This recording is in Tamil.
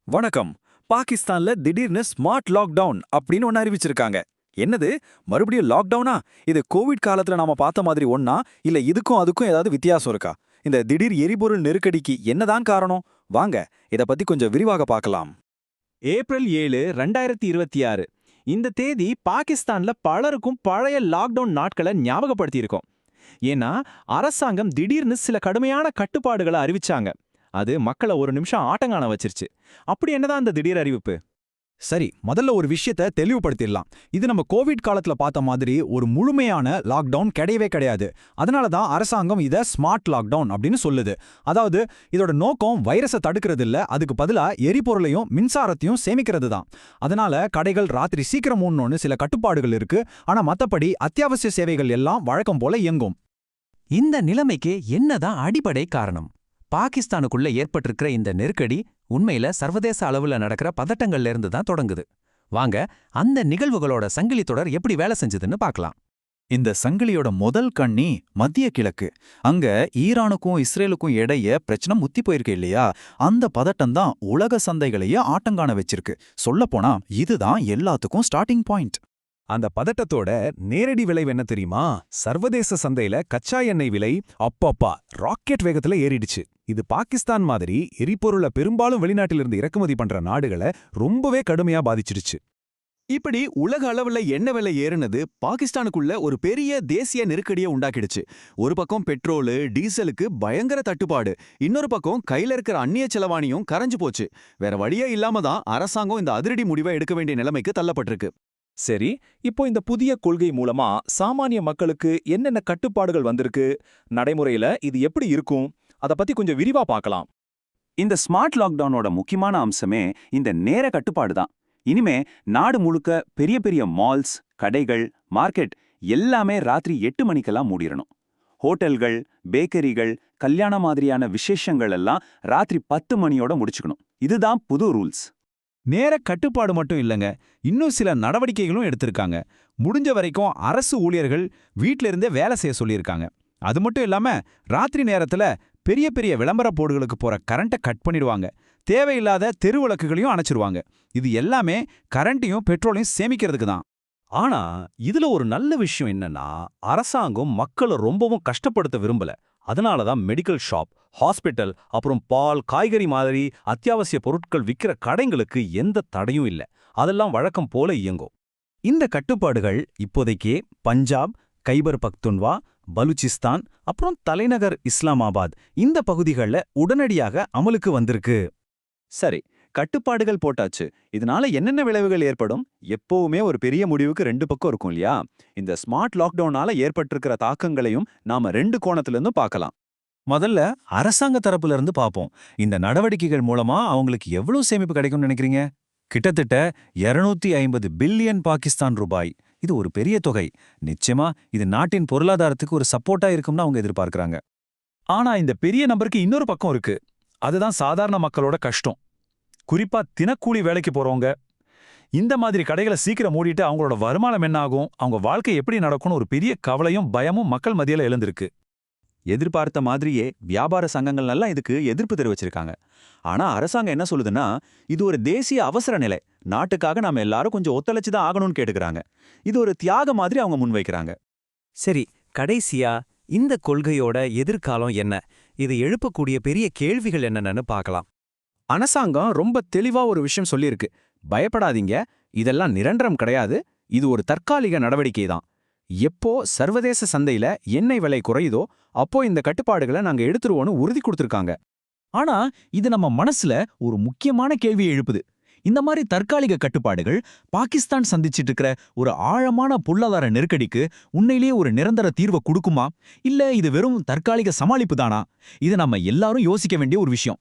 வணக்கம். பாகிஸ்தான்ல திடீர்னு ஸ்மார்ட் லாக்டவுன் அப்படின்னு ஒன்னு அறிவிச்சிருக்காங்க. என்னது? மறுபடியும் லாக்டவுனா? இது கோவிட் காலத்துல நாம பார்த்த மாதிரி ஒண்ணா? இல்ல இதுக்கும் அதுக்கும் ஏதாவது வித்தியாசம் இருக்கா? இந்த திடீர் எரிபொருள் நெருக்கடிக்கு என்னதான் காரணம்? வாங்க, இத பத்தி கொஞ்சம் விரிவாக பார்க்கலாம். ஏப்ரல் 7, 2026 இந்த தேதி பாகிஸ்தான்ல பலருக்கும் பழைய லாக்டவுன் நாட்களை ஞாபகப்படுத்தியிருக்கும். ஏன்னா அரசாங்கம் திடீர்னு சில கடுமையான கட்டுப்பாடுகளை அறிவிச்சாங்க. அது மக்களை ஒரு நிமிஷம் ஆட்டங்காண வச்சிருச்சு. அப்படி என்னதான் அந்த திடீர் அறிவிப்பு? சரி, முதல்ல ஒரு விஷயத்த தெளிவுபடுத்திடலாம். இது நம்ம கோவிட் காலத்துல பார்த்த மாதிரி ஒரு முழுமையான லாக்டவுன் கிடையவே கிடையாது. அதனால தான் அரசாங்கம் இத ஸ்மார்ட் லாக்டவுன் அப்படின்னு சொல்லுது. அதாவது இதோட நோக்கம் வைரஸை தடுக்கிறது இல்ல, அதுக்கு பதிலா எரிபொருளையும் மின்சாரத்தையும் சேமிக்கிறது தான். அதனால கடைகள் ராத்திரி சீக்கிரம் மூடணும்னு சில கட்டுப்பாடுகள் இருக்கு. ஆனா மத்தபடி அத்தியாவசிய சேவைகள் எல்லாம் வழக்கம் போல இயங்கும். இந்த நிலைமைக்கு என்னதான் அடிப்படை காரணம்? பாகிஸ்தானுக்குள்ள ஏற்பட்டிருக்கிற இந்த நெருக்கடி உண்மையில சர்வதேச அளவுல நடக்கிற பதட்டங்கள்ல இருந்து தான் தொடங்குது. வாங்க, அந்த நிகழ்வுகளோட சங்கிலி தொடர் எப்படி வேலை செஞ்சதுன்னு பார்க்கலாம். இந்த சங்கிலியோட முதல் கண்ணி மத்திய கிழக்கு. அங்க ஈரானுக்கும் இஸ்ரேலுக்கும் இடையே பிரச்சனை முத்தி போயிருக்கு இல்லையா? அந்த பதட்டம் தான் உலக சந்தைகளையே ஆட்டங்காண வச்சிருக்கு. சொல்லப்போனா இதுதான் எல்லாத்துக்கும் ஸ்டார்டிங் பாயிண்ட். அந்த பதட்டத்தோட நேரடி விளைவு என்ன தெரியுமா? சர்வதேச சந்தையில கச்சா எண்ணெய் விலை அப்பப்பா ராக்கெட் வேகத்துல ஏறிடுச்சு. இது பாகிஸ்தான் மாதிரி எரிபொருளை பெரும்பாலும் வெளிநாட்டிலிருந்து இறக்குமதி பண்ற நாடுகளை ரொம்பவே கடுமையா பாதிச்சிடுச்சு. இப்படி உலக அளவுல எண்ணெய் விலை ஏறுனது பாகிஸ்தானுக்குள்ள ஒரு பெரிய தேசிய நெருக்கடியை உண்டாக்கிடுச்சு. ஒரு பக்கம் பெட்ரோலு, டீசலுக்கு பயங்கர தட்டுப்பாடு, இன்னொரு பக்கம் கையில இருக்கிற அந்நிய செலவாணியும் கரைஞ்சு போச்சு. வேற வழியே இல்லாம தான் அரசாங்கம் இந்த அதிரடி முடிவை எடுக்க வேண்டிய நிலைமைக்கு தள்ளப்பட்டிருக்கு. சரி, இப்போ இந்த புதிய கொள்கை மூலமா சாமானிய மக்களுக்கு என்னென்ன கட்டுப்பாடுகள் வந்திருக்கு, நடைமுறையில இது எப்படி இருக்கும், அத பத்தி கொஞ்சம் விரிவா பார்க்கலாம். இந்த ஸ்மார்ட் லாக்டவுனோட முக்கியமான அம்சமே இந்த நேர கட்டுப்பாடு தான். இனிமே நாடு முழுக்க பெரிய பெரிய மால்ஸ், கடைகள், மார்க்கெட் எல்லாமே ராத்திரி 8 மணிக்கெல்லாம் மூடிரணும். ஹோட்டல்கள், பேக்கரிகள், கல்யாண மாதிரியான விசேஷங்கள் எல்லாம் ராத்திரி 10 மணியோட முடிச்சுக்கணும். இதுதான் புது ரூல்ஸ். நேர கட்டுப்பாடு மட்டும் இல்லைங்க, இன்னும் சில நடவடிக்கைகளும் எடுத்திருக்காங்க. முடிஞ்ச வரைக்கும் அரசு ஊழியர்கள் வீட்ல இருந்தே வேலை செய்ய சொல்லியிருக்காங்க. அது மட்டும் இல்லாம ராத்திரி நேரத்துல பெரிய பெரிய விளம்பர போர்டுகளுக்கு போற கரண்ட்டை கட் பண்ணிடுவாங்க. தேவையில்லாத தெருவிளக்குகளையும் அணைச்சிருவாங்க. இது எல்லாமே கரண்ட்டையும் பெட்ரோலையும் சேமிக்கிறதுக்கு தான். ஆனா இதுல ஒரு நல்ல விஷயம் என்னன்னா, அரசாங்கம் மக்களை ரொம்பவும் கஷ்டப்படுத்த விரும்பல. அதனால தான் மெடிக்கல் ஷாப், ஹாஸ்பிட்டல், அப்புறம் பால், காய்கறி மாதிரி அத்தியாவசிய பொருட்கள் விக்கிற கடைங்களுக்கு எந்த தடையும் இல்ல. அதெல்லாம் வழக்கம் போல இயங்கும். இந்த கட்டுப்பாடுகள் இப்போதைக்கு பஞ்சாப், கைபர் பக்துன்வா, பலுச்சிஸ்தான், அப்புறம் தலைநகர் இஸ்லாமாபாத் இந்த பகுதிகளில் உடனடியாக அமலுக்கு வந்திருக்கு. சரி, கட்டுப்பாடுகள் போட்டாச்சு. இதனால என்னென்ன விளைவுகள் ஏற்படும்? எப்பவுமே ஒரு பெரிய முடிவுக்கு ரெண்டு பக்கம் இருக்கும் இல்லையா? இந்த ஸ்மார்ட் லாக்டவுனால ஏற்பட்டிருக்கிற தாக்கங்களையும் நாம ரெண்டு கோணத்துல இருந்தும் பார்க்கலாம். முதல்ல அரசாங்க தரப்புல இருந்து பார்ப்போம். இந்த நடவடிக்கைகள் மூலமா அவங்களுக்கு எவ்வளவு சேமிப்பு கிடைக்கும்னு நினைக்கிறீங்க? கிட்டத்தட்ட 250 பில்லியன் பாகிஸ்தான் ரூபாய். இது ஒரு பெரிய தொகை. நிச்சயமா இது நாட்டின் பொருளாதாரத்துக்கு ஒரு சப்போர்ட்டா இருக்கும்னு அவங்க எதிர்பார்க்கறாங்க. ஆனா இந்த பெரிய நம்பருக்கு இன்னொரு பக்கம் இருக்கு. அதுதான் சாதாரண மக்களோட கஷ்டம். குறிப்பா தினக்கூலி வேலைக்கு போறவங்க. இந்த மாதிரி கடைகளை சீக்கிரம் மூடிட்டு அவங்களோட வருமானம் என்ன ஆகும், அவங்க வாழ்க்கை எப்படி நடக்கும்னு ஒரு பெரிய கவலையும் பயமும் மக்கள் மத்தியில எழுந்திருக்கு. எதிர்பார்த்த மாதிரியே வியாபார சங்கங்கள் எல்லாம் இதுக்கு எதிர்ப்பு தெரிவிச்சிருக்காங்க. ஆனா அரசாங்கம் என்ன சொல்லுதுன்னா, இது ஒரு தேசிய அவசர நிலை, நாட்டுக்காக நாம எல்லாரும் கொஞ்சம் ஒத்துழைச்சு தான் ஆகணும்னு கேட்டுக்கிறாங்க. இது ஒரு தியாக மாதிரி அவங்க முன்வைக்கிறாங்க. சரி, கடைசியா இந்த கொள்கையோட எதிர்காலம் என்ன? இது எழுப்பக்கூடிய பெரிய கேள்விகள் என்னன்னு பார்க்கலாம். அரசாங்கம் ரொம்ப தெளிவா ஒரு விஷயம் சொல்லியிருக்கு. பயப்படாதீங்க, இதெல்லாம் நிரந்தரம் கிடையாது. இது ஒரு தற்காலிக நடவடிக்கை தான். எப்போ சர்வதேச சந்தையில எண்ணெய் விலை குறையுதோ அப்போ இந்த கட்டுப்பாடுகளை நாங்க எடுத்துருவோன்னு உறுதி கொடுத்திருக்காங்க. ஆனா இது நம்ம மனசுல ஒரு முக்கியமான கேள்வியை எழுப்புது. இந்த மாதிரி தற்காலிக கட்டுப்பாடுகள் பாகிஸ்தான் சந்திச்சிட்டு இருக்கிற ஒரு ஆழமான பொருளாதார நெருக்கடிக்கு உண்மையிலேயே ஒரு நிரந்தர தீர்வை கொடுக்குமா? இல்ல இது வெறும் தற்காலிக சமாளிப்பு தானா? இது நம்ம எல்லாரும் யோசிக்க வேண்டிய ஒரு விஷயம்.